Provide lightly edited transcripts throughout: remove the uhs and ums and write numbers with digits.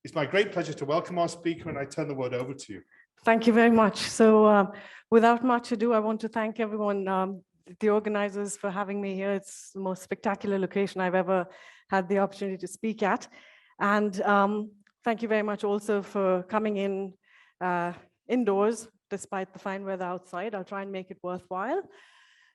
It's my great pleasure to welcome our speaker, and I turn the word over to you. Thank you very much. So without much ado, I want to thank everyone, the organizers, for having me here. It's the most spectacular location I've ever had the opportunity to speak at. And thank you very much also for coming in indoors, despite the fine weather outside. I'll try and make it worthwhile.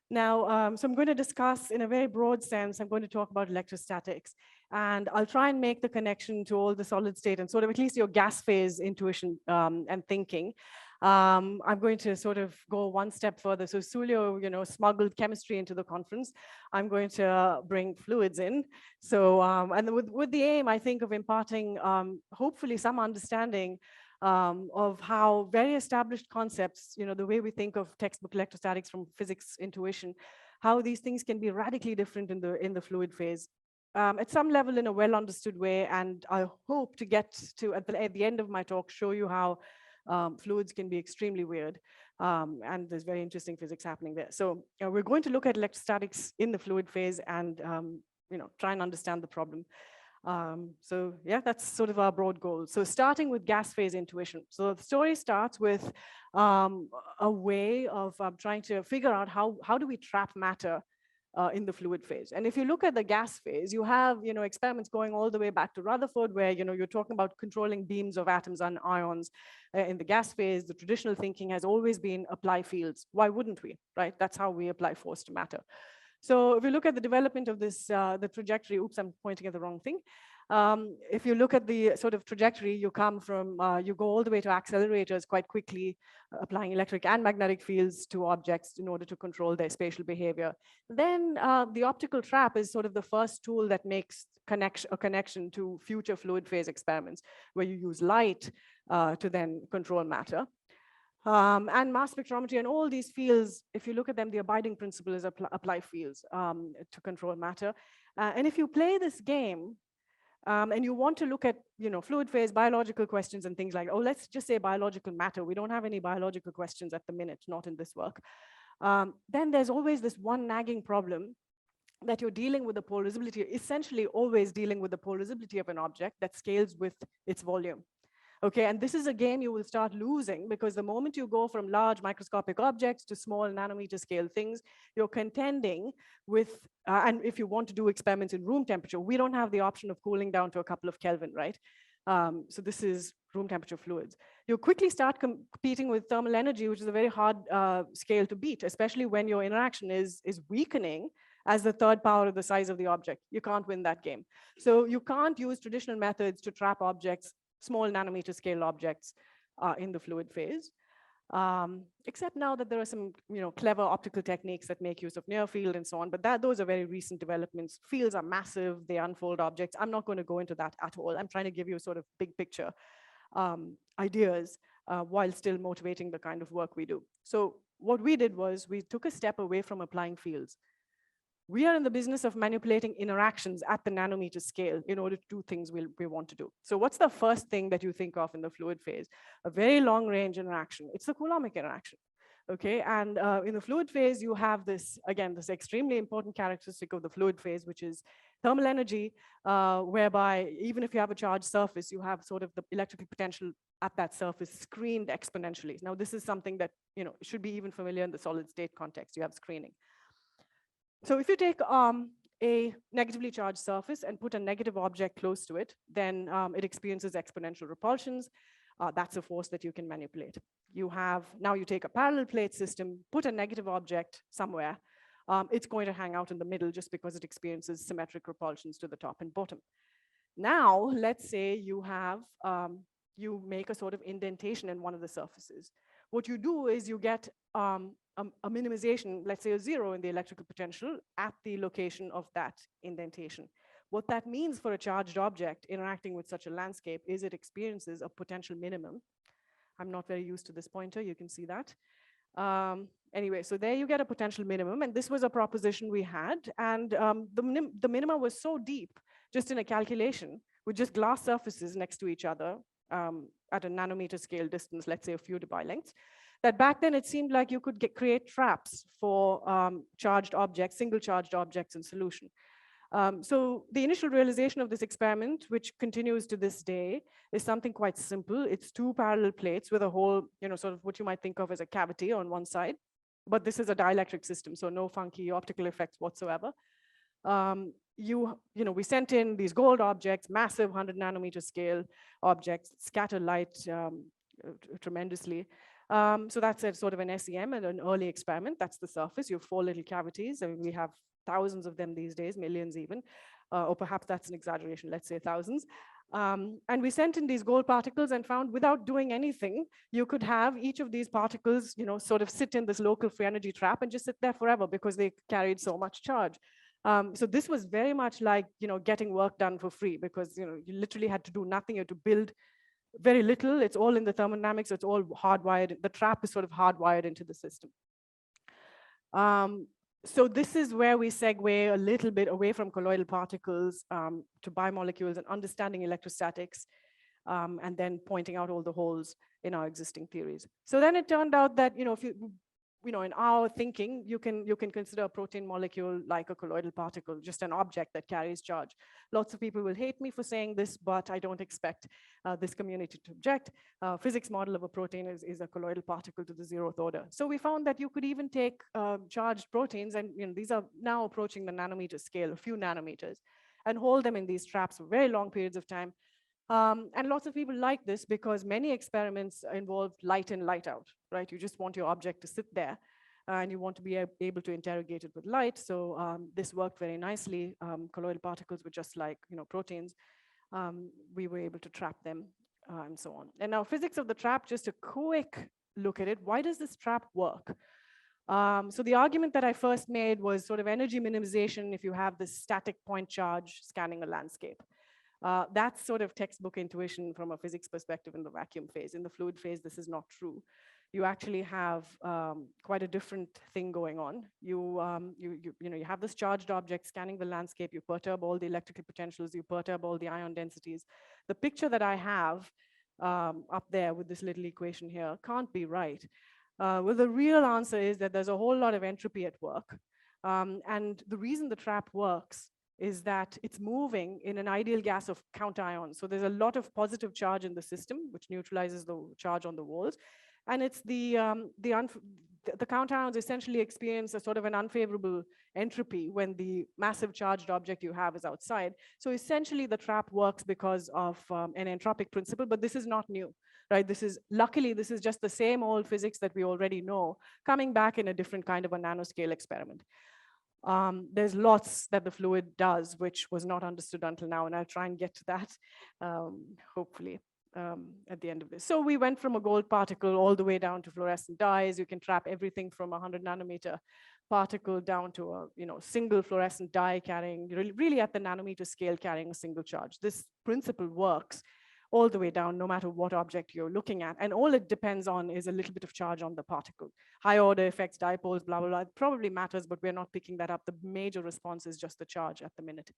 Now, so I'm going to discuss in a very broad sense, I'm going to talk about electrostatics, and I'll try and make the connection to all the solid state and sort of at least your gas phase intuition and thinking. I'm going to sort of go one step further. So Sulio, smuggled chemistry into the conference. I'm going to bring fluids in. So, and with the aim, I think, of imparting hopefully some understanding of how very established concepts, the way we think of textbook electrostatics from physics intuition, how these things can be radically different in the fluid phase. At some level in a well understood way, and I hope to get to, at the end of my talk, show you how fluids can be extremely weird, and there's very interesting physics happening there. So we're going to look at electrostatics in the fluid phase and try and understand the problem. So yeah, that's sort of our broad goal. So starting with gas phase intuition. So the story starts with a way of trying to figure out how do we trap matter in the fluid phase. And if you look at the gas phase, you have experiments going all the way back to Rutherford, where you're talking about controlling beams of atoms and ions. In the gas phase, the traditional thinking has always been apply fields. Why wouldn't we, right? That's how we apply force to matter. So if you look at the development of this, the trajectory, oops, I'm pointing at the wrong thing. If you look at the sort of trajectory, you come from, you go all the way to accelerators quite quickly, applying electric and magnetic fields to objects in order to control their spatial behavior. Then the optical trap is sort of the first tool that makes a connection to future fluid phase experiments, where you use light to then control matter. And mass spectrometry and all these fields, if you look at them, the abiding principle is apply fields to control matter. And if you play this game and you want to look at fluid phase biological questions and things like, oh, let's just say biological matter. We don't have any biological questions at the minute, not in this work. Then there's always this one nagging problem that you're dealing with the polarizability, essentially always dealing with the polarizability of an object that scales with its volume. Okay, and this is a game you will start losing, because the moment you go from large microscopic objects to small nanometer scale things, you're contending with, and if you want to do experiments in room temperature, we don't have the option of cooling down to a couple of Kelvin, right? So this is room temperature fluids. You quickly start competing with thermal energy, which is a very hard scale to beat, especially when your interaction is weakening as the third power of the size of the object. You can't win that game. So you can't use traditional methods to trap objects, small nanometer scale objects in the fluid phase, except now that there are some clever optical techniques that make use of near field and so on, but those are very recent developments. Fields are massive, they unfold objects. I'm not going to go into that at all. I'm trying to give you sort of big picture ideas while still motivating the kind of work we do. So what we did was we took a step away from applying fields. We are in the business of manipulating interactions at the nanometer scale in order to do things we want to do. So what's the first thing that you think of in the fluid phase? A very long range interaction. It's the Coulombic interaction. Okay, and in the fluid phase, you have this, again, this extremely important characteristic of the fluid phase, which is thermal energy, whereby even if you have a charged surface, you have sort of the electrical potential at that surface screened exponentially. Now, this is something that should be even familiar in the solid state context. You have screening. So if you take a negatively charged surface and put a negative object close to it, then it experiences exponential repulsions. That's a force that you can manipulate. Now you take a parallel plate system, put a negative object somewhere. It's going to hang out in the middle just because it experiences symmetric repulsions to the top and bottom. Now, let's say you make a sort of indentation in one of the surfaces. What you do is you get a minimization, let's say a 0 in the electrical potential at the location of that indentation. What that means for a charged object interacting with such a landscape is it experiences a potential minimum. I'm not very used to this pointer, you can see that. Anyway, so there you get a potential minimum, and this was a proposition we had, and the minima was so deep, just in a calculation, with just glass surfaces next to each other at a nanometer scale distance, let's say a few Debye lengths, that back then it seemed like you could create traps for charged objects, single charged objects in solution. So the initial realization of this experiment, which continues to this day, is something quite simple. It's two parallel plates with a hole, sort of what you might think of as a cavity on one side. But this is a dielectric system, so no funky optical effects whatsoever. We sent in these gold objects, massive 100 nanometer scale objects, scatter light tremendously. So that's a sort of an SEM and an early experiment. That's the surface. You have 4 little cavities. I mean, we have thousands of them these days, millions even, or perhaps that's an exaggeration, let's say thousands. And we sent in these gold particles and found without doing anything, you could have each of these particles, sort of sit in this local free energy trap and just sit there forever because they carried so much charge. So this was very much like, getting work done for free because, you literally had to do nothing. You had to build very little. It's all in the thermodynamics. It's all hardwired. The trap is sort of hardwired into the system. So this is where we segue a little bit away from colloidal particles to biomolecules and understanding electrostatics, and then pointing out all the holes in our existing theories. So then it turned out that, if in our thinking, you can consider a protein molecule like a colloidal particle, just an object that carries charge. Lots of people will hate me for saying this, but I don't expect this community to object. Physics model of a protein is a colloidal particle to the 0th order. So we found that you could even take charged proteins, and these are now approaching the nanometer scale, a few nanometers, and hold them in these traps for very long periods of time. And lots of people like this because many experiments involve light in, light out, right? You just want your object to sit there and you want to be able to interrogate it with light. So this worked very nicely. Colloidal particles were just like, proteins. We were able to trap them and so on. And now physics of the trap, just a quick look at it. Why does this trap work? So the argument that I first made was sort of energy minimization if you have this static point charge scanning a landscape. That's sort of textbook intuition from a physics perspective in the vacuum phase. In the fluid phase, this is not true. You actually have quite a different thing going on. You have this charged object scanning the landscape. You perturb all the electrical potentials. You perturb all the ion densities. The picture that I have up there with this little equation here can't be right. Well, the real answer is that there's a whole lot of entropy at work. And the reason the trap works is that it's moving in an ideal gas of counter-ions. So there's a lot of positive charge in the system, which neutralizes the charge on the walls. And it's the counter-ions essentially experience a sort of an unfavorable entropy when the massive charged object you have is outside. So essentially the trap works because of an entropic principle, but this is not new, right? Luckily, this is just the same old physics that we already know, coming back in a different kind of a nanoscale experiment. There's lots that the fluid does, which was not understood until now, and I'll try and get to that, hopefully, at the end of this. So we went from a gold particle all the way down to fluorescent dyes. You can trap everything from 100 nanometer particle down to a single fluorescent dye carrying, really at the nanometer scale, carrying a single charge. This principle works all the way down, no matter what object you're looking at. And all it depends on is a little bit of charge on the particle. High order effects, dipoles, blah, blah, blah. It probably matters, but we're not picking that up. The major response is just the charge at the minute.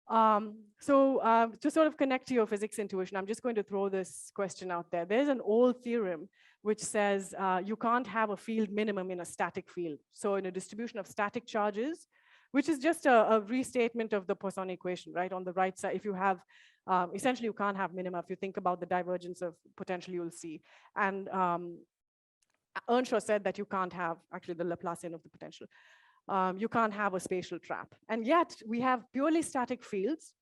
To sort of connect to your physics intuition, I'm just going to throw this question out there. There's an old theorem which says you can't have a field minimum in a static field. So in a distribution of static charges, which is just a restatement of the Poisson equation, right? On the right side, if you have, essentially you can't have minima. If you think about the divergence of potential, you'll see. And Earnshaw said that you can't have, actually the Laplacian of the potential, you can't have a spatial trap. And yet we have purely static fields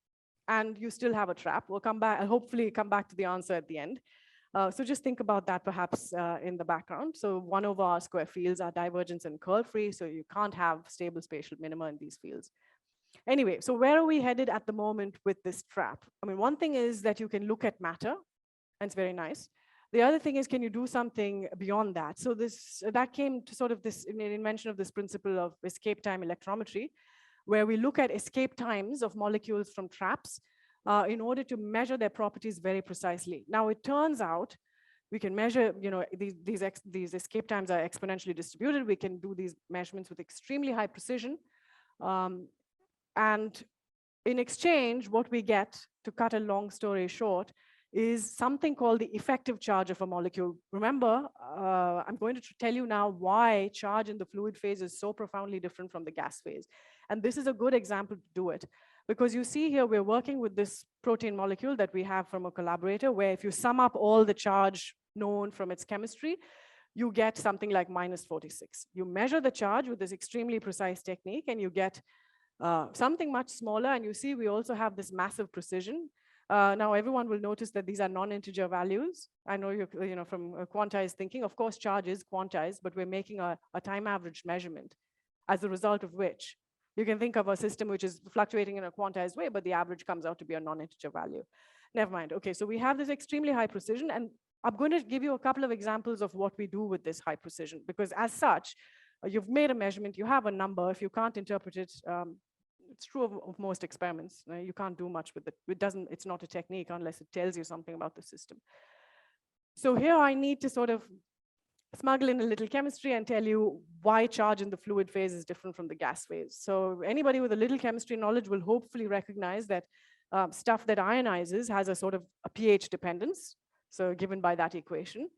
and you still have a trap. We'll come back, I'll hopefully come back to the answer at the end. So just think about that perhaps in the background. So 1 over r square fields are divergence and curl free, so you can't have stable spatial minima in these fields. Anyway, so where are we headed at the moment with this trap? I mean, one thing is that you can look at matter, and it's very nice. The other thing is, can you do something beyond that? So that came to sort of this invention of this principle of escape time electrometry, where we look at escape times of molecules from traps in order to measure their properties very precisely. Now, it turns out we can measure, these escape times are exponentially distributed. We can do these measurements with extremely high precision. And in exchange, what we get, to cut a long story short, is something called the effective charge of a molecule. Remember, I'm going to tell you now why charge in the fluid phase is so profoundly different from the gas phase. And this is a good example to do it. Because you see here, we're working with this protein molecule that we have from a collaborator, where if you sum up all the charge known from its chemistry, you get something like -46. You measure the charge with this extremely precise technique, and you get something much smaller. And you see, we also have this massive precision. Now, everyone will notice that these are non-integer values. I know you're from quantized thinking. Of course, charge is quantized, but we're making a time averaged measurement, as a result of which you can think of a system which is fluctuating in a quantized way, but the average comes out to be a non-integer value. Never mind. Okay, so we have this extremely high precision, and I'm going to give you a couple of examples of what we do with this high precision, because as such, you've made a measurement, you have a number. If you can't interpret it, it's true of most experiments. You can't do much with it. It's not a technique unless it tells you something about the system. So here I need to sort of smuggle in a little chemistry and tell you why charge in the fluid phase is different from the gas phase. So anybody with a little chemistry knowledge will hopefully recognize that stuff that ionizes has a sort of a pH dependence, so given by that equation.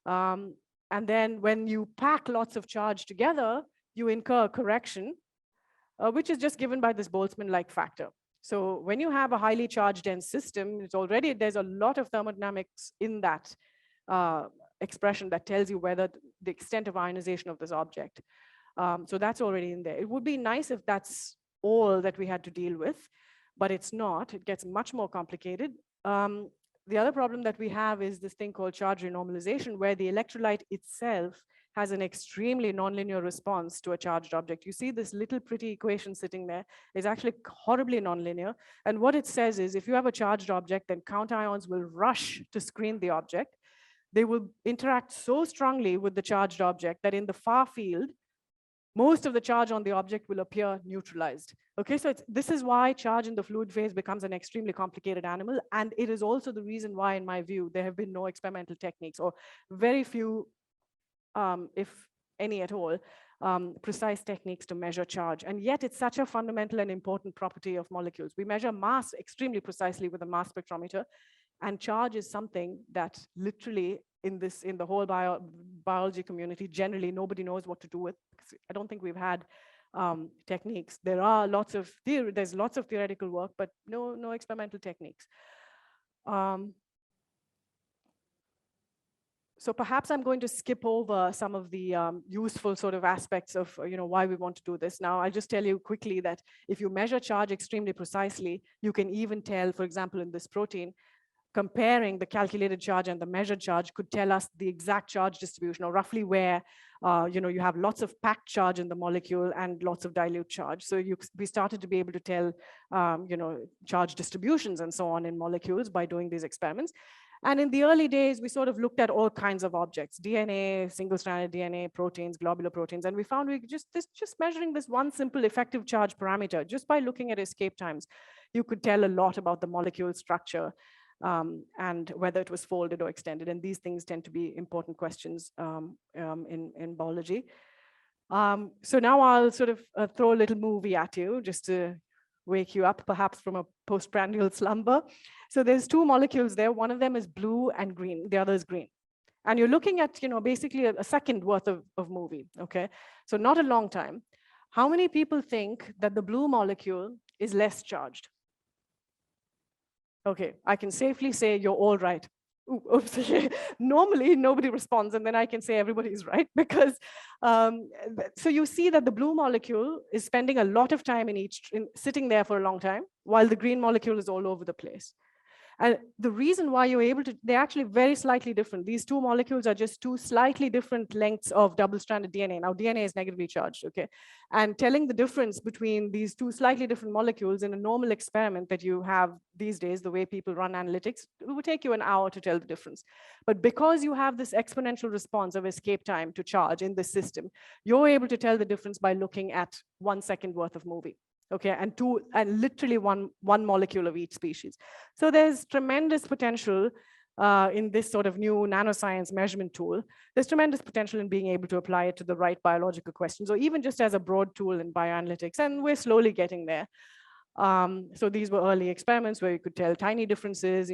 And then when you pack lots of charge together, you incur a correction, which is just given by this Boltzmann-like factor. So when you have a highly charged dense system, there's a lot of thermodynamics in that expression that tells you whether the extent of ionization of this object. So that's already in there. It would be nice if that's all that we had to deal with, but it's not. It gets much more complicated. The other problem that we have is this thing called charge renormalization, where the electrolyte itself has an extremely nonlinear response to a charged object. You see this little pretty equation sitting there is actually horribly nonlinear. And what it says is, if you have a charged object, then counter-ions will rush to screen the object. They will interact so strongly with the charged object that in the far field, most of the charge on the object will appear neutralized. Okay, so this is why charge in the fluid phase becomes an extremely complicated animal. And it is also the reason why, in my view, there have been no experimental techniques, or very few, if any at all, precise techniques to measure charge. And yet it's such a fundamental and important property of molecules. We measure mass extremely precisely with a mass spectrometer. And charge is something that literally in the whole biology community, generally nobody knows what to do with. I don't think we've had techniques. There's lots of theoretical work, but no experimental techniques. So perhaps I'm going to skip over some of the useful sort of aspects of why we want to do this. Now, I'll just tell you quickly that if you measure charge extremely precisely, you can even tell, for example, in this protein, comparing the calculated charge and the measured charge could tell us the exact charge distribution, or roughly where you have lots of packed charge in the molecule and lots of dilute charge. So we started to be able to tell charge distributions and so on in molecules by doing these experiments. And in the early days, we sort of looked at all kinds of objects: DNA, single-stranded DNA, proteins, globular proteins, and we found just measuring this one simple effective charge parameter, just by looking at escape times, you could tell a lot about the molecule structure. And whether it was folded or extended. And these things tend to be important questions in biology. So now I'll sort of throw a little movie at you just to wake you up, perhaps from a postprandial slumber. So there's two molecules there. One of them is blue and green. The other is green. And you're looking at basically a second worth of movie. Okay, so not a long time. How many people think that the blue molecule is less charged? Okay, I can safely say you're all right. Ooh, oops. Normally, nobody responds, and then I can say everybody's right, because so you see that the blue molecule is spending a lot of time sitting there for a long time, while the green molecule is all over the place. And the reason why you're able to, they're actually very slightly different. These two molecules are just two slightly different lengths of double-stranded DNA. Now, DNA is negatively charged, okay? And telling the difference between these two slightly different molecules in a normal experiment that you have these days, the way people run analytics, it would take you an hour to tell the difference. But because you have this exponential response of escape time to charge in this system, you're able to tell the difference by looking at 1 second worth of movie. Okay, and literally one molecule of each species. So there's tremendous potential in this sort of new nanoscience measurement tool. There's tremendous potential in being able to apply it to the right biological questions, or even just as a broad tool in bioanalytics, and we're slowly getting there. So these were early experiments where you could tell tiny differences,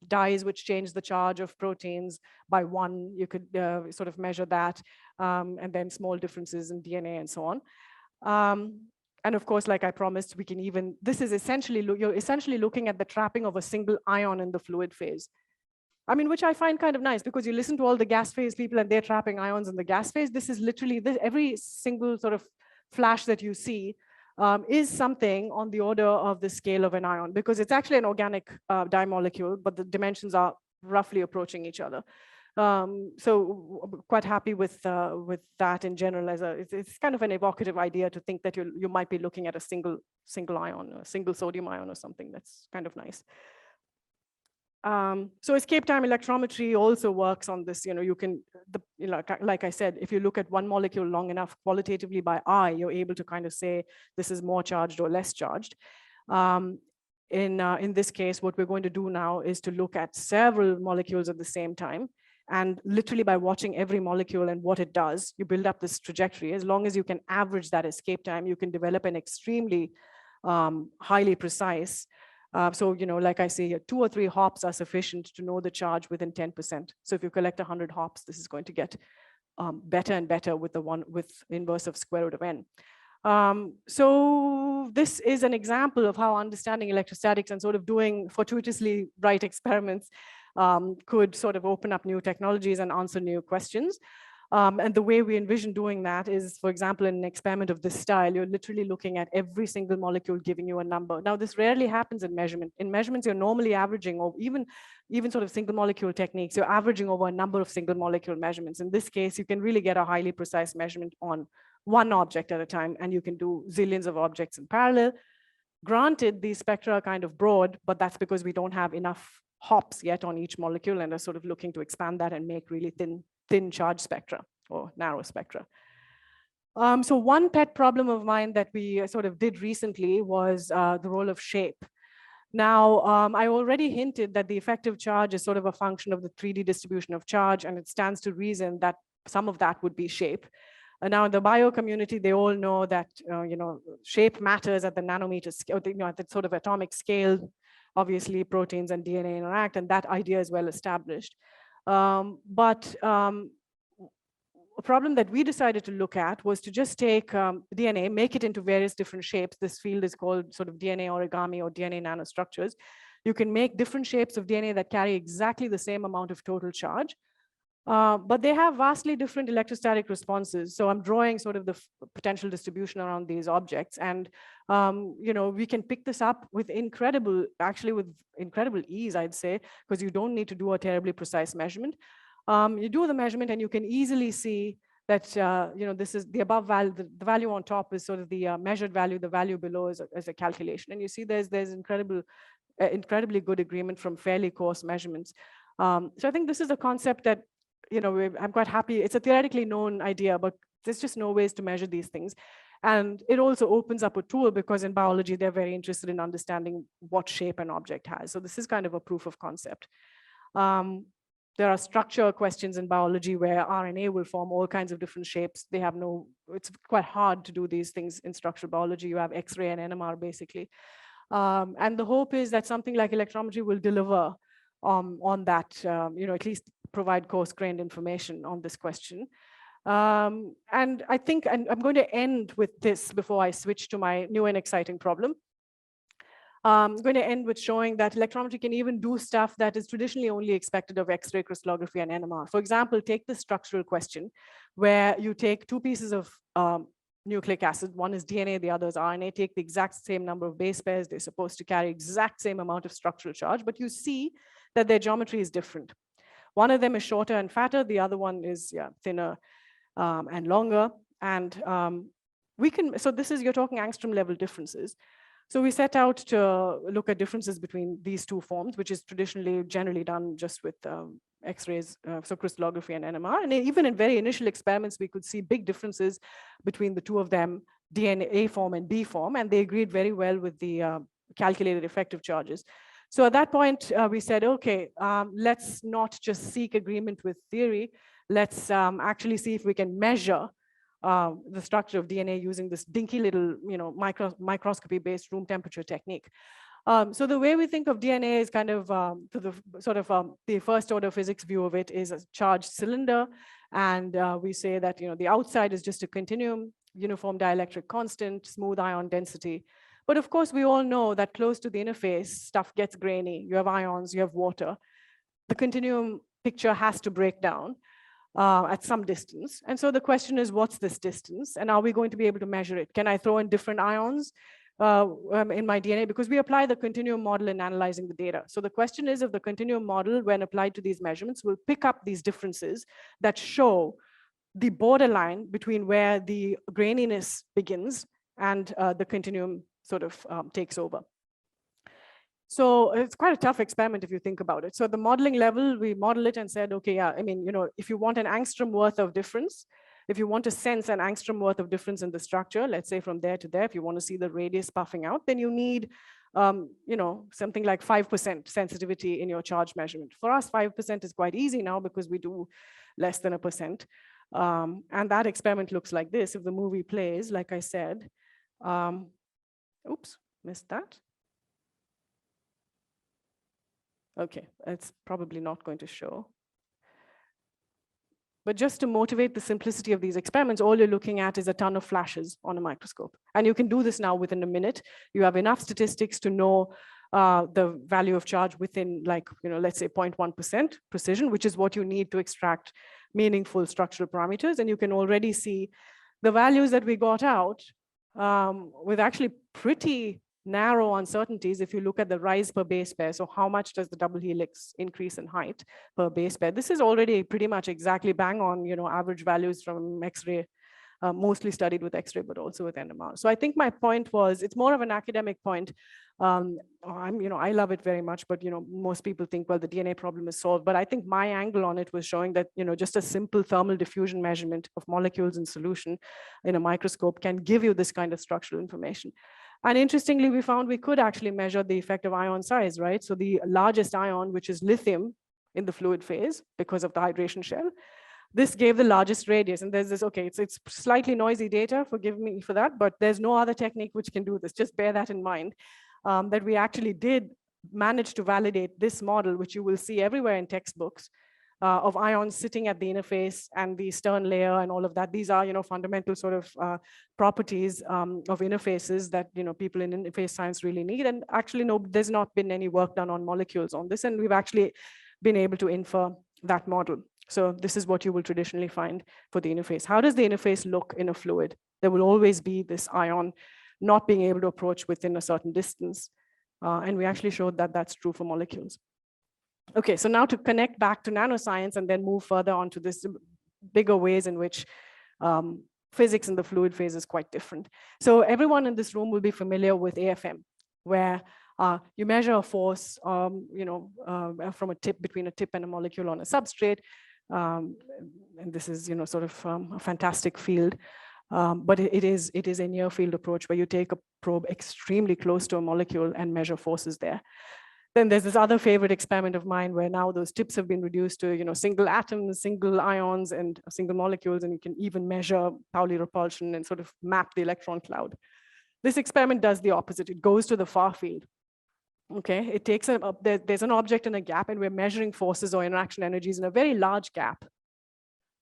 dyes which change the charge of proteins by 1, you could sort of measure that, and then small differences in DNA and so on. And of course, like I promised, we can even, this is essentially, you're essentially looking at the trapping of a single ion in the fluid phase. I mean, which I find kind of nice, because you listen to all the gas phase people and they're trapping ions in the gas phase. This is literally, every single sort of flash that you see is something on the order of the scale of an ion, because it's actually an organic dimolecule, but the dimensions are roughly approaching each other. So quite happy with that in general. It's kind of an evocative idea to think that you might be looking at a single ion, a single sodium ion or something. That's kind of nice. So escape time electrometry also works on this. You can, like I said, if you look at one molecule long enough qualitatively by eye, you're able to kind of say this is more charged or less charged. In this case, what we're going to do now is to look at several molecules at the same time. And literally by watching every molecule and what it does, you build up this trajectory. As long as you can average that escape time, you can develop an extremely highly precise. So, like I say here, 2 or 3 hops are sufficient to know the charge within 10%. So if you collect 100 hops, this is going to get better and better with with inverse of square root of n. So this is an example of how understanding electrostatics and sort of doing fortuitously right experiments could sort of open up new technologies and answer new questions. And the way we envision doing that is, for example, in an experiment of this style, you're literally looking at every single molecule giving you a number. Now, this rarely happens in measurement. In measurements, you're normally averaging, or even sort of single molecule techniques, you're averaging over a number of single molecule measurements. In this case, you can really get a highly precise measurement on one object at a time, and you can do zillions of objects in parallel. Granted, these spectra are kind of broad, but that's because we don't have enough hops yet on each molecule, and are sort of looking to expand that and make really thin charge spectra or narrow spectra. So one pet problem of mine that we sort of did recently was the role of shape. Now, I already hinted that the effective charge is sort of a function of the 3D distribution of charge, and it stands to reason that some of that would be shape. Now, in the bio community, they all know that shape matters at the nanometer scale, at the sort of atomic scale. Obviously, proteins and DNA interact, and that idea is well established. But a problem that we decided to look at was to just take DNA, make it into various different shapes. This field is called sort of DNA origami or DNA nanostructures. You can make different shapes of DNA that carry exactly the same amount of total charge, but they have vastly different electrostatic responses. So I'm drawing sort of the potential distribution around these objects. And we can pick this up with incredible ease, I'd say, because you don't need to do a terribly precise measurement. You do the measurement and you can easily see that, this is the above value, the value on top is sort of the measured value, the value below is a calculation. And you see there's incredibly good agreement from fairly coarse measurements. So I think this is a concept that, I'm quite happy. It's a theoretically known idea, but there's just no ways to measure these things. And it also opens up a tool, because in biology, they're very interested in understanding what shape an object has. So this is kind of a proof of concept. There are structure questions in biology where RNA will form all kinds of different shapes. It's quite hard to do these things in structural biology. You have X-ray and NMR basically. And the hope is that something like electrometry will deliver on that, at least provide coarse-grained information on this question. And I think, and I'm going to end with this before I switch to my new and exciting problem. I'm going to end with showing that electrometry can even do stuff that is traditionally only expected of X-ray crystallography and NMR. For example, take the structural question, where you take 2 pieces of nucleic acid, one is DNA, the other is RNA, take the exact same number of base pairs, they're supposed to carry exact same amount of structural charge, but you see that their geometry is different. One of them is shorter and fatter, the other one is thinner and longer. And so this is, you're talking angstrom level differences. So we set out to look at differences between these 2 forms, which is generally done just with X-rays, so crystallography and NMR. And even in very initial experiments, we could see big differences between the 2 of them, DNA A form and B form, and they agreed very well with the calculated effective charges. So at that point, we said, okay, let's not just seek agreement with theory. Let's actually see if we can measure the structure of DNA using this dinky little, microscopy-based room temperature technique. So the way we think of DNA is kind of the first order physics view of it is a charged cylinder. And we say that, the outside is just a continuum. uniform dielectric constant, smooth ion density. But of course, we all know that close to the interface, stuff gets grainy. You have ions, you have water. The continuum picture has to break down at some distance. And so the question is, what's this distance? And are we going to be able to measure it? Can I throw in different ions in my DNA? Because we apply the continuum model in analyzing the data. So the question is if the continuum model, when applied to these measurements, will pick up these differences that show the borderline between where the graininess begins and the continuum sort of takes over. So it's quite a tough experiment if you think about it. So at the modeling level, we model it and said, okay, yeah, I mean, if you want an angstrom worth of difference, if you want to sense an angstrom worth of difference in the structure, let's say from there to there, if you want to see the radius puffing out, then you need, something like 5% sensitivity in your charge measurement. For us, 5% is quite easy now because we do less than 1%. And that experiment looks like this. If the movie plays, like I said, oops, missed that. Okay, it's probably not going to show. But just to motivate the simplicity of these experiments, all you're looking at is a ton of flashes on a microscope. And you can do this now within a minute. You have enough statistics to know the value of charge within let's say 0.1% precision, which is what you need to extract meaningful structural parameters. And you can already see the values that we got out with actually pretty narrow uncertainties if you look at the rise per base pair. So how much does the double helix increase in height per base pair? This is already pretty much exactly bang on, average values from X-ray, mostly studied with X-ray, but also with NMR. So I think my point was, it's more of an academic point. I love it very much, but most people think, well, the DNA problem is solved. But I think my angle on it was showing that just a simple thermal diffusion measurement of molecules in solution in a microscope can give you this kind of structural information. And interestingly, we found we could actually measure the effect of ion size, right? So the largest ion, which is lithium in the fluid phase because of the hydration shell, this gave the largest radius. And there's this, okay, it's slightly noisy data, forgive me for that, but there's no other technique which can do this. Just bear that in mind, that we actually did manage to validate this model, which you will see everywhere in textbooks, of ions sitting at the interface and the Stern layer and all of that. These are, fundamental sort of properties of interfaces that, people in interface science really need. And actually, no, there's not been any work done on molecules on this. And we've actually been able to infer that model. So this is what you will traditionally find for the interface. How does the interface look in a fluid? There will always be this ion not being able to approach within a certain distance. And we actually showed that that's true for molecules. Okay, so now to connect back to nanoscience and then move further on to this bigger ways in which physics in the fluid phase is quite different. So everyone in this room will be familiar with AFM, where you measure a force, from a tip, between a tip and a molecule on a substrate. And this is, sort of a fantastic field. But it is a near field approach where you take a probe extremely close to a molecule and measure forces there. Then there's this other favorite experiment of mine where now those tips have been reduced to, single atoms, single ions, and single molecules, and you can even measure Pauli repulsion and sort of map the electron cloud. This experiment does the opposite. It goes to the far field. Okay, it takes there's an object in a gap, and we're measuring forces or interaction energies in a very large gap.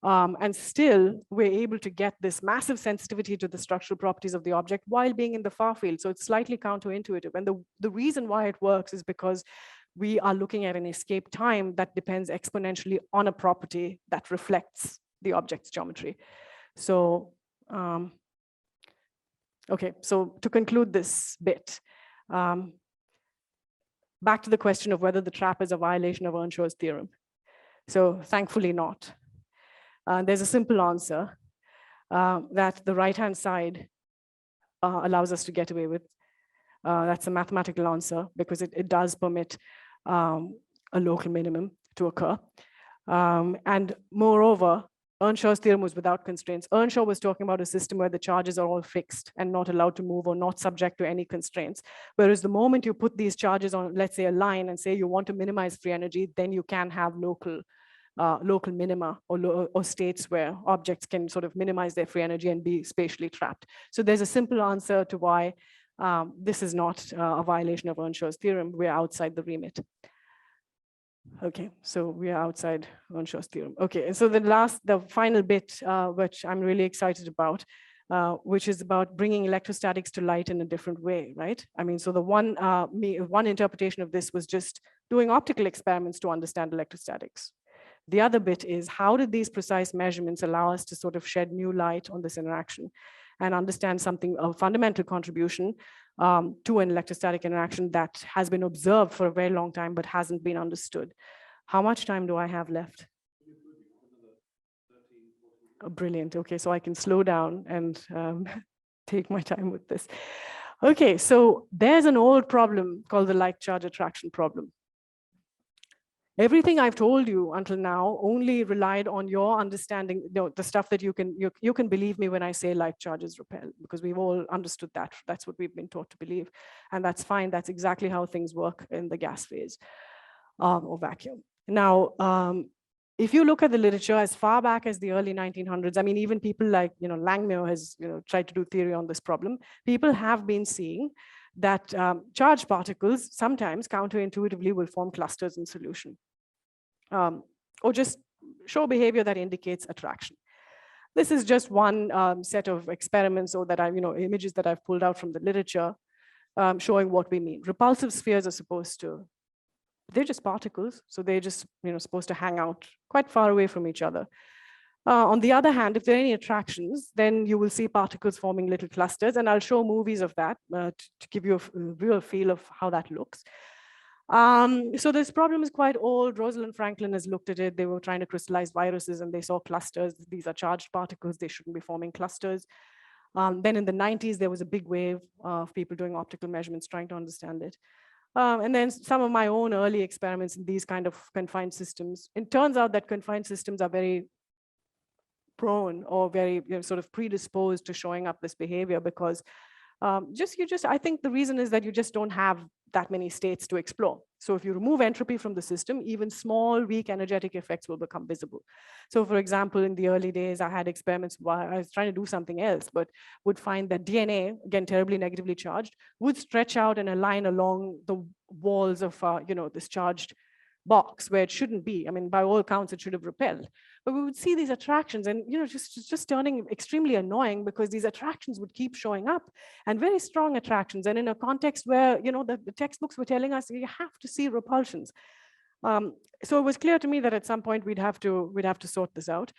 And still, we're able to get this massive sensitivity to the structural properties of the object while being in the far field. So it's slightly counterintuitive. And the reason why it works is because we are looking at an escape time that depends exponentially on a property that reflects the object's geometry. So, okay, so to conclude this bit, back to the question of whether the trap is a violation of Earnshaw's theorem. So thankfully not. There's a simple answer that the right-hand side allows us to get away with. That's a mathematical answer because it does permit a local minimum to occur. And moreover, Earnshaw's theorem was without constraints. Earnshaw was talking about a system where the charges are all fixed and not allowed to move or not subject to any constraints. Whereas the moment you put these charges on, let's say, a line and say you want to minimize free energy, then you can have local minima or states where objects can sort of minimize their free energy and be spatially trapped. So there's a simple answer to why this is not a violation of Earnshaw's theorem. We're outside the remit. Okay, so we are outside Earnshaw's theorem. Okay, and so the final bit, which I'm really excited about, which is about bringing electrostatics to light in a different way, right? I mean, so the one interpretation of this was just doing optical experiments to understand electrostatics. The other bit is, how did these precise measurements allow us to sort of shed new light on this interaction and understand something of fundamental contribution to an electrostatic interaction that has been observed for a very long time but hasn't been understood. How much time do I have left? Oh, brilliant. Okay, so I can slow down and take my time with this. Okay, so there's an old problem called the like charge attraction problem. Everything I've told you until now only relied on your understanding, the stuff that you can believe me when I say like charges repel, because we've all understood that. That's what we've been taught to believe. And that's fine. That's exactly how things work in the gas phase or vacuum. Now, if you look at the literature as far back as the early 1900s, I mean, even people like, Langmuir has, tried to do theory on this problem. People have been seeing that charged particles sometimes counterintuitively will form clusters in solution, or just show behavior that indicates attraction. This is just one set of experiments or that images that I've pulled out from the literature showing what we mean. Repulsive spheres are supposed to, they're just particles, so they're just supposed to hang out quite far away from each other. On the other hand, if there are any attractions, then you will see particles forming little clusters, and I'll show movies of that to give you a real feel of how that looks. So this problem is quite old. Rosalind Franklin has looked at it. They were trying to crystallize viruses and they saw clusters. These are charged particles. They shouldn't be forming clusters. Then in the 90s, there was a big wave of people doing optical measurements trying to understand it. And then some of my own early experiments in these kind of confined systems. It turns out that confined systems are very prone or very sort of predisposed to showing up this behavior because I think the reason is that you just don't have that many states to explore. So if you remove entropy from the system, even small, weak energetic effects will become visible. So for example, in the early days, I had experiments where I was trying to do something else, but would find that DNA, again, terribly negatively charged, would stretch out and align along the walls of, this charged box where it shouldn't be. I mean, by all accounts, it should have repelled. But we would see these attractions and, just turning extremely annoying because these attractions would keep showing up and very strong attractions. And in a context where, the textbooks were telling us you have to see repulsions. So it was clear to me that at some point we'd have to sort this out.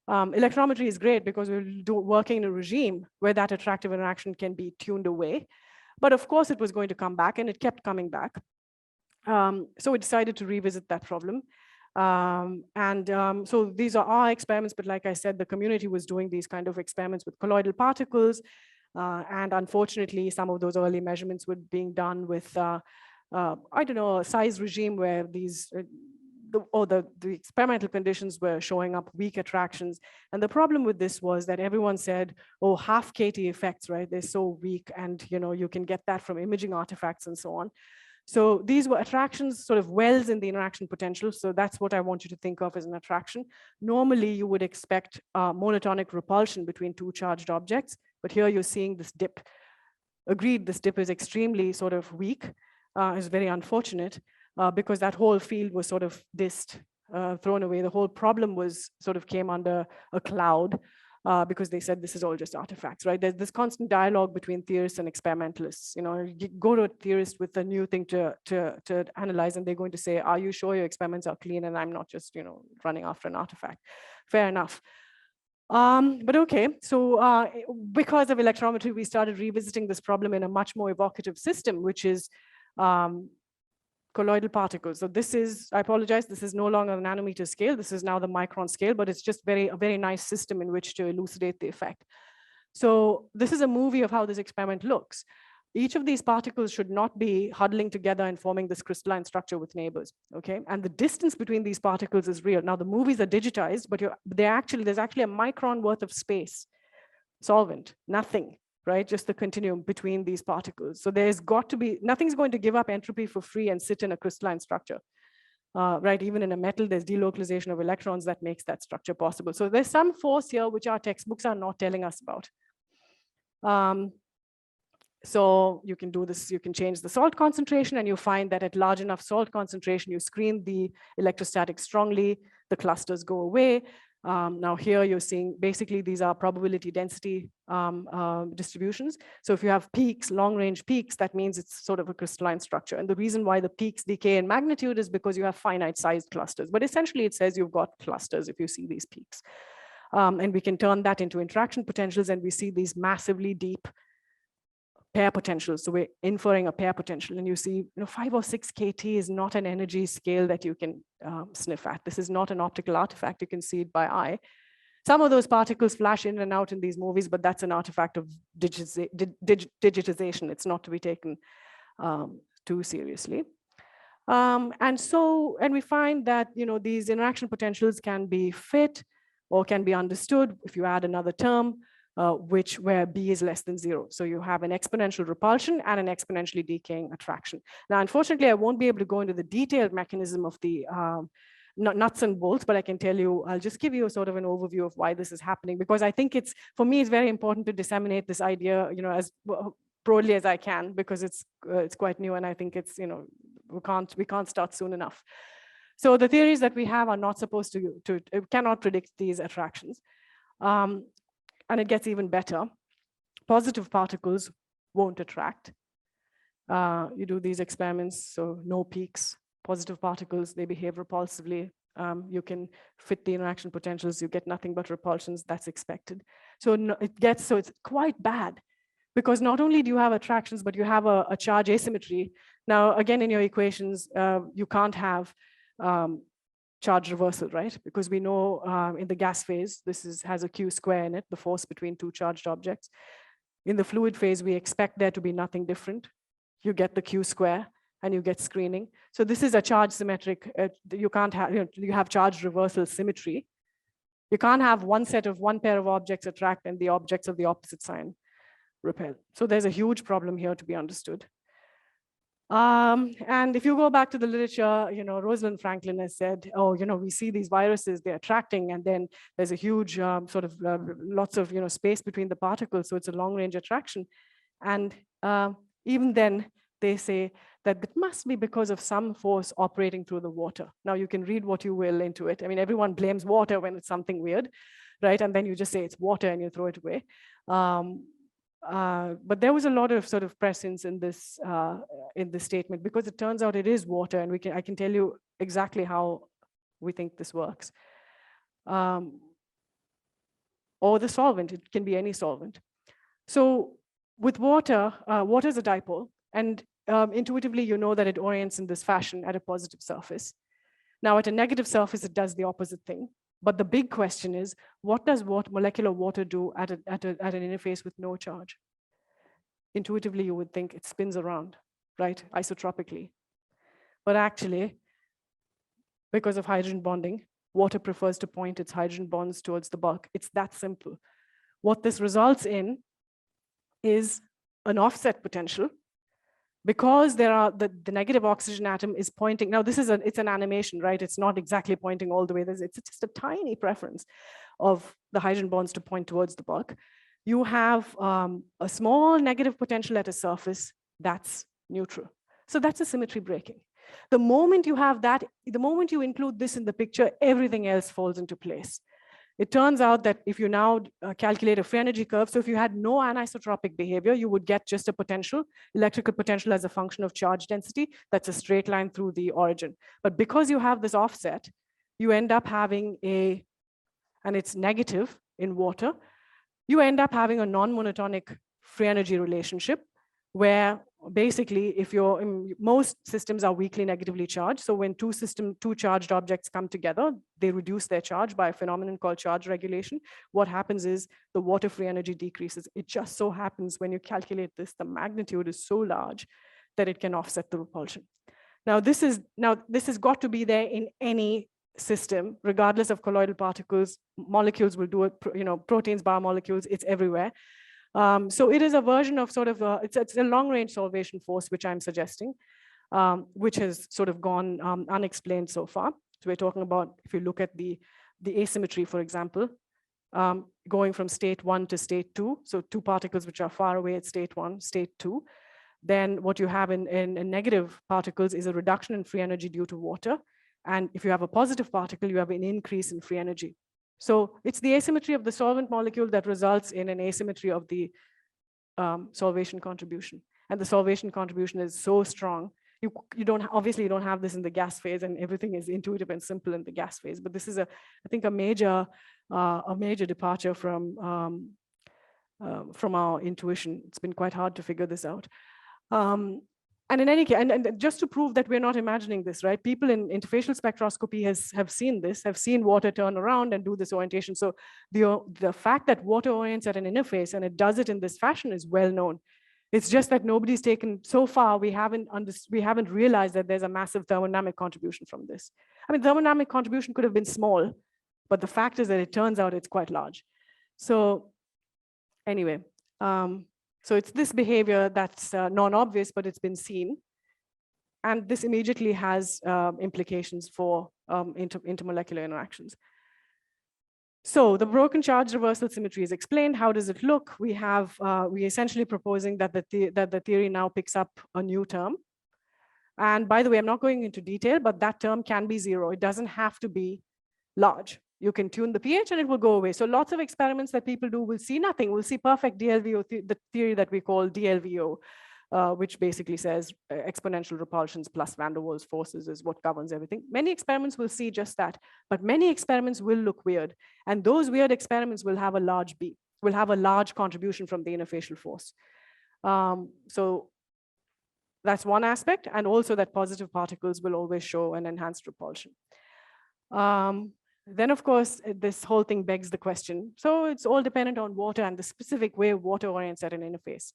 Electrometry is great because we're working in a regime where that attractive interaction can be tuned away. But of course, it was going to come back and it kept coming back. So we decided to revisit that problem. So these are our experiments, but like I said, the community was doing these kind of experiments with colloidal particles. And unfortunately, some of those early measurements were being done with, a size regime where these, the experimental conditions were showing up weak attractions. And the problem with this was that everyone said, oh, half KT effects, right? They're so weak and, you can get that from imaging artifacts and so on. So these were attractions, sort of wells in the interaction potential. So that's what I want you to think of as an attraction. Normally, you would expect monotonic repulsion between two charged objects, but here you're seeing this dip. Agreed, this dip is extremely sort of weak. It's very unfortunate because that whole field was sort of thrown away. The whole problem was sort of came under a cloud. Because they said this is all just artifacts, right? There's this constant dialogue between theorists and experimentalists. You go to a theorist with a new thing to analyze, and they're going to say, "Are you sure your experiments are clean?" And I'm not just, running after an artifact. Fair enough. But okay, so because of electrometry, we started revisiting this problem in a much more evocative system, which is colloidal particles. So this is, I apologize, this is no longer the nanometer scale. This is now the micron scale, but it's just a very nice system in which to elucidate the effect. So this is a movie of how this experiment looks. Each of these particles should not be huddling together and forming this crystalline structure with neighbors, okay? And the distance between these particles is real. Now the movies are digitized, but there's actually a micron worth of space, solvent, nothing. Right, just the continuum between these particles. So there's got to be, nothing's going to give up entropy for free and sit in a crystalline structure. Right, even in a metal, there's delocalization of electrons that makes that structure possible. So there's some force here which our textbooks are not telling us about. So you can do this, you can change the salt concentration and you find that at large enough salt concentration, you screen the electrostatic strongly, the clusters go away. Now here you're seeing, basically these are probability density distributions. So if you have peaks, long range peaks, that means it's sort of a crystalline structure. And the reason why the peaks decay in magnitude is because you have finite sized clusters. But essentially it says you've got clusters if you see these peaks. And we can turn that into interaction potentials, and we see these massively deep pair potentials. So we're inferring a pair potential, and you see, 5 or 6 kT is not an energy scale that you can sniff at. This is not an optical artifact. You can see it by eye. Some of those particles flash in and out in these movies, but that's an artifact of digitization. It's not to be taken too seriously. And we find that these interaction potentials can be fit or can be understood if you add another term, where B is less than 0. So you have an exponential repulsion and an exponentially decaying attraction. Now, unfortunately, I won't be able to go into the detailed mechanism of the nuts and bolts, but I can tell you, I'll just give you a sort of an overview of why this is happening, because I think for me, it's very important to disseminate this idea, as broadly as I can, because it's quite new, and I think it's, we can't start soon enough. So the theories that we have are not supposed to cannot predict these attractions. And it gets even better. Positive particles won't attract. You do these experiments, so no peaks. Positive particles, they behave repulsively. You can fit the interaction potentials, you get nothing but repulsions, that's expected. So it's quite bad, because not only do you have attractions, but you have a charge asymmetry. Now, again, in your equations, you can't have charge reversal, right? Because we know in the gas phase, this has a Q square in it, the force between two charged objects. In the fluid phase, we expect there to be nothing different. You get the Q square and you get screening. So this is a charge symmetric, you can't have, you have charge reversal symmetry. You can't have one pair of objects attract and the objects of the opposite sign repel. So there's a huge problem here to be understood. And if you go back to the literature, Rosalind Franklin has said, oh, we see these viruses, they're attracting, and then there's a huge lots of, space between the particles. So it's a long range attraction. And even then they say that it must be because of some force operating through the water. Now you can read what you will into it. I mean, everyone blames water when it's something weird, right? And then you just say it's water and you throw it away. But there was a lot of sort of prescience in this statement, because it turns out it is water, and I can tell you exactly how we think this works. Or the solvent, it can be any solvent. So with water, water is a dipole, and intuitively you know that it orients in this fashion at a positive surface. Now at a negative surface, it does the opposite thing. But the big question is, what does molecular water do at an interface with no charge? Intuitively, you would think it spins around, right, isotropically. But actually, because of hydrogen bonding, water prefers to point its hydrogen bonds towards the bulk. It's that simple. What this results in is an offset potential, because the negative oxygen atom is pointing. Now this it's an animation, right? It's not exactly pointing all the way. It's just a tiny preference of the hydrogen bonds to point towards the bulk. You have a small negative potential at a surface that's neutral. So that's a symmetry breaking. The moment you have that, the moment you include this in the picture, everything else falls into place. It turns out that if you now calculate a free energy curve, so if you had no anisotropic behavior, you would get just a potential, electrical potential as a function of charge density. That's a straight line through the origin. But because you have this offset, you end up having and it's negative in water, you end up having a non-monotonic free energy relationship, where basically most systems are weakly negatively charged. So when two charged objects come together, they reduce their charge by a phenomenon called charge regulation. What happens is the water free energy decreases. It just so happens when you calculate this, the magnitude is so large that it can offset the repulsion. Now this has got to be there in any system, regardless of colloidal particles. Molecules will do it, proteins, biomolecules, it's everywhere. So it is a version of sort of, it's a long-range solvation force, which I'm suggesting, which has sort of gone unexplained so far. So we're talking about, if you look at the asymmetry, for example, going from state 1 to state 2, so two particles which are far away at state 1, state 2, then what you have in negative particles is a reduction in free energy due to water. And if you have a positive particle, you have an increase in free energy. So it's the asymmetry of the solvent molecule that results in an asymmetry of the solvation contribution. And the solvation contribution is so strong. You don't, obviously you don't have this in the gas phase, and everything is intuitive and simple in the gas phase. But this is I think a major departure from our intuition. It's been quite hard to figure this out. And in any case, and just to prove that we're not imagining this, right? People in interfacial spectroscopy have seen this, have seen water turn around and do this orientation. So the fact that water orients at an interface and it does it in this fashion is well known. It's just that nobody's taken, so far, we haven't realized that there's a massive thermodynamic contribution from this. I mean, thermodynamic contribution could have been small, but the fact is that it turns out it's quite large. So anyway, so it's this behavior that's non-obvious, but it's been seen. And this immediately has implications for intermolecular interactions. So the broken charge reversal symmetry is explained. How does it look? We essentially proposing that the theory now picks up a new term. And by the way, I'm not going into detail, but that term can be zero. It doesn't have to be large. You can tune the pH and it will go away. So lots of experiments that people do will see nothing. We'll see perfect DLVO, the theory that we call DLVO, which basically says exponential repulsions plus van der Waals forces is what governs everything. Many experiments will see just that, but many experiments will look weird. And those weird experiments will have a large B, will have a large contribution from the interfacial force. So that's one aspect, and also that positive particles will always show an enhanced repulsion. Then, of course, this whole thing begs the question. So it's all dependent on water and the specific way water orients at an interface.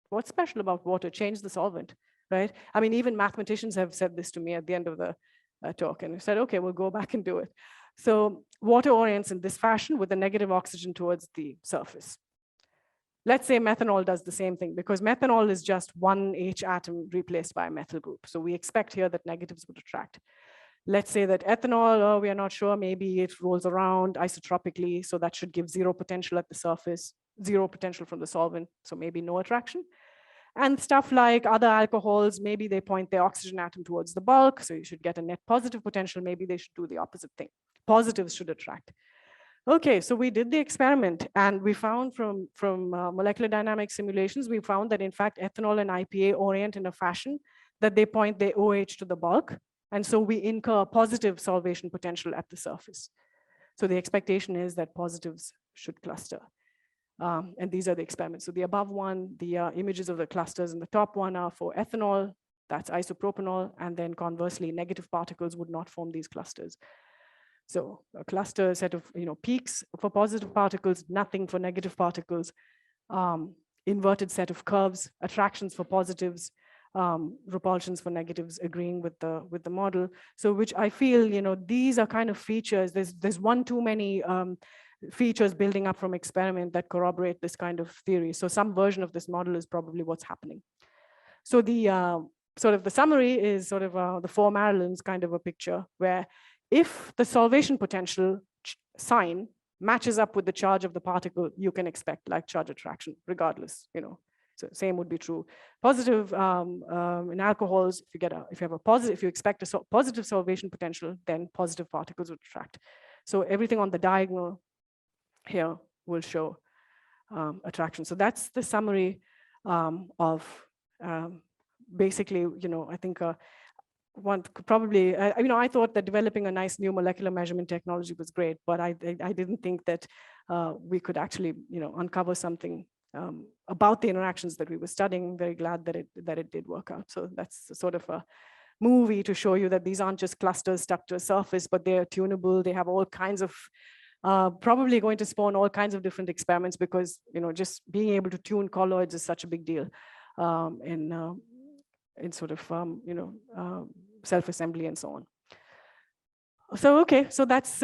What's special about water? Change the solvent, right? I mean, even mathematicians have said this to me at the end of the talk, and said, okay, we'll go back and do it. So water orients in this fashion with the negative oxygen towards the surface. Let's say methanol does the same thing, because methanol is just one H atom replaced by a methyl group. So we expect here that negatives would attract. Let's say that ethanol, we are not sure, maybe it rolls around isotropically, so that should give zero potential at the surface, zero potential from the solvent, so maybe no attraction. And stuff like other alcohols, maybe they point their oxygen atom towards the bulk, so you should get a net positive potential. Maybe they should do the opposite thing. Positives should attract. Okay, so we did the experiment, and we found from molecular dynamics simulations, we found that in fact ethanol and IPA orient in a fashion that they point their OH to the bulk. And so we incur a positive solvation potential at the surface. So the expectation is that positives should cluster. And these are the experiments. So the above one, the images of the clusters in the top one are for ethanol, that's isopropanol, and then conversely, negative particles would not form these clusters. So a cluster set of peaks for positive particles, nothing for negative particles, inverted set of curves, attractions for positives, repulsions for negatives, agreeing with the model. So which I feel, these are kind of features. There's one too many features building up from experiment that corroborate this kind of theory. So some version of this model is probably what's happening. So the sort of the summary is sort of the four Marilyns kind of a picture where if the solvation potential sign matches up with the charge of the particle, you can expect like charge attraction regardless, So same would be true. Positive in alcohols, if you expect a positive solvation potential, then positive particles would attract. So everything on the diagonal here will show attraction. So that's the summary of basically, I think one could probably, I thought that developing a nice new molecular measurement technology was great, but I didn't think that we could actually, uncover something about the interactions that we were studying. I'm very glad that it did work out. So that's sort of a movie to show you that these aren't just clusters stuck to a surface, but they're tunable. They have all kinds of, probably going to spawn all kinds of different experiments because, just being able to tune colloids is such a big deal in sort of, self-assembly and so on. So, okay, so that's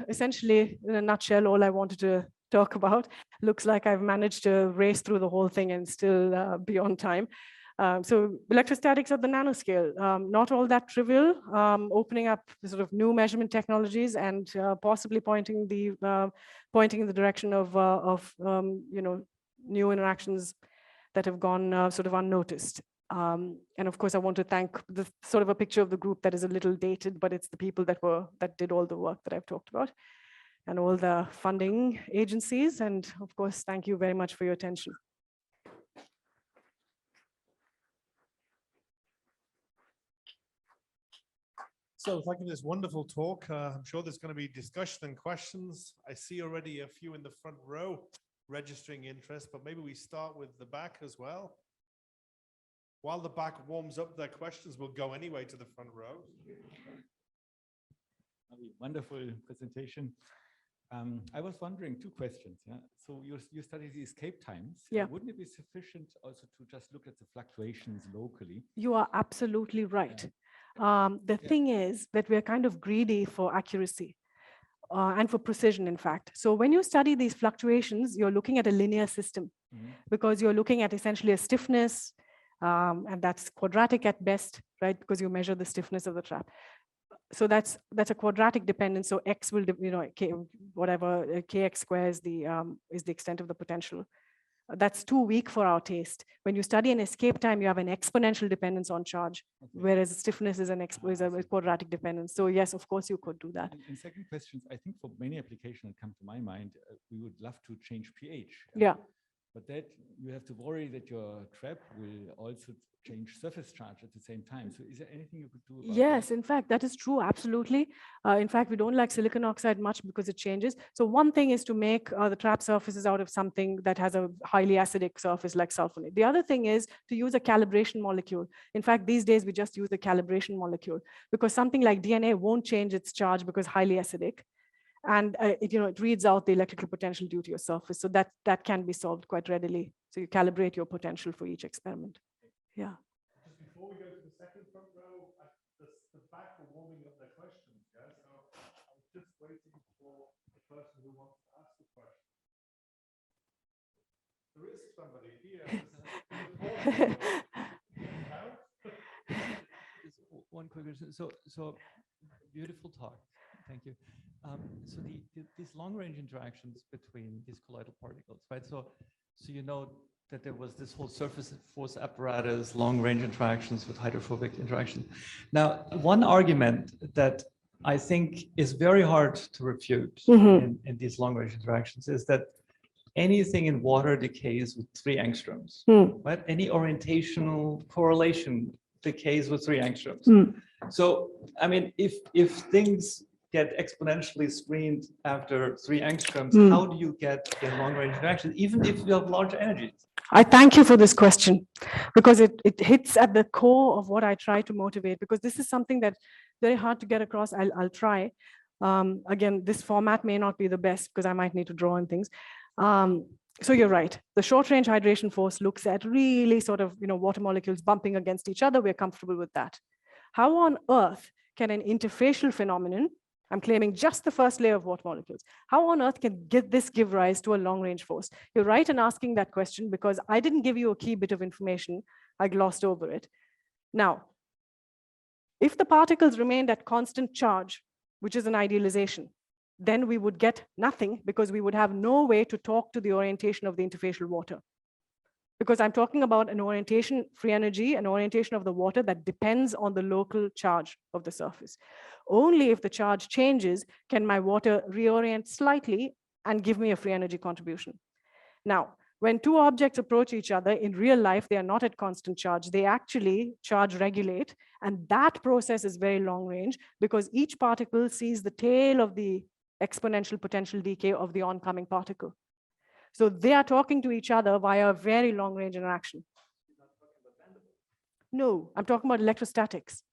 essentially in a nutshell all I wanted to talk about. Looks like I've managed to race through the whole thing and still be on time. So electrostatics at the nanoscale, not all that trivial, opening up sort of new measurement technologies and possibly pointing in the direction of new interactions that have gone sort of unnoticed. And of course, I want to thank the sort of a picture of the group that is a little dated, but it's the people that did all the work that I've talked about. and all the funding agencies. And of course, thank you very much for your attention. So thank you for this wonderful talk. I'm sure there's going to be discussion and questions. I see already a few in the front row registering interest, but maybe we start with the back as well. While the back warms up, their questions will go anyway to the front row. Wonderful presentation. I was wondering two questions. Yeah? So you study the escape times. Yeah. Wouldn't it be sufficient also to just look at the fluctuations locally? You are absolutely right. The thing is that we're kind of greedy for accuracy and for precision, in fact. So when you study these fluctuations, you're looking at a linear system because you're looking at essentially a stiffness, and that's quadratic at best, right? Because you measure the stiffness of the trap. So that's a quadratic dependence. So x will, k, whatever kx square is the extent of the potential. That's too weak for our taste. When you study an escape time, you have an exponential dependence on charge, whereas stiffness is a quadratic dependence. So yes, of course, you could do that. And second question, I think for many applications that come to my mind, we would love to change pH. Yeah. But that you have to worry that your trap will also change surface charge at the same time. So is there anything you could do about Yes, that? in fact, that is true, absolutely. In fact, we don't like silicon oxide much because it changes. So one thing is to make the trap surfaces out of something that has a highly acidic surface like sulfonate. The other thing is to use a calibration molecule. In fact, these days we just use the calibration molecule because something like DNA won't change its charge because highly acidic. And it reads out the electrical potential due to your surface. So that can be solved quite readily. So you calibrate your potential for each experiment. Yeah. Just before we go to the second front row, the back are warming up their questions. Yeah, so I'm just waiting for the person who wants to ask the question. There is somebody here. One quick question. So beautiful talk. Thank you. So these long-range interactions between these colloidal particles, right? So you know that there was this whole surface force apparatus, long-range interactions with hydrophobic interaction. Now, one argument that I think is very hard to refute in these long-range interactions is that anything in water decays with 3 angstroms, right? Any orientational correlation decays with 3 angstroms. So, I mean, if things get exponentially screened after 3 angstroms, how do you get a long-range interaction, even if you have large energies? I thank you for this question because it hits at the core of what I try to motivate, because this is something that's very hard to get across. I'll try. Again, this format may not be the best because I might need to draw on things. So you're right. The short-range hydration force looks at really sort of, water molecules bumping against each other. We're comfortable with that. How on earth can an interfacial phenomenon, I'm claiming just the first layer of water molecules, how on earth can this give rise to a long-range force? You're right in asking that question because I didn't give you a key bit of information. I glossed over it. Now, if the particles remained at constant charge, which is an idealization, then we would get nothing because we would have no way to talk to the orientation of the interfacial water. Because I'm talking about an orientation, free energy, an orientation of the water that depends on the local charge of the surface. Only if the charge changes can my water reorient slightly and give me a free energy contribution. Now, when 2 objects approach each other in real life, they are not at constant charge. They actually charge regulate. And that process is very long range because each particle sees the tail of the exponential potential decay of the oncoming particle. So they are talking to each other via a very long range interaction. No, I'm talking about electrostatics.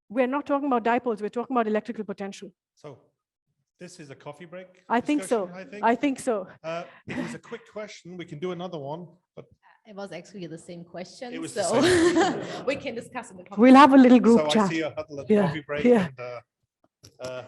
We're not talking about dipoles, we're talking about electrical potential. So this is a coffee break. I think so. I think so. It was a quick question. We can do another one, but it was actually the same question. It was so the same. we can discuss in the coffee. We'll have a little group so chat. I see a huddle at Yeah, coffee break yeah. and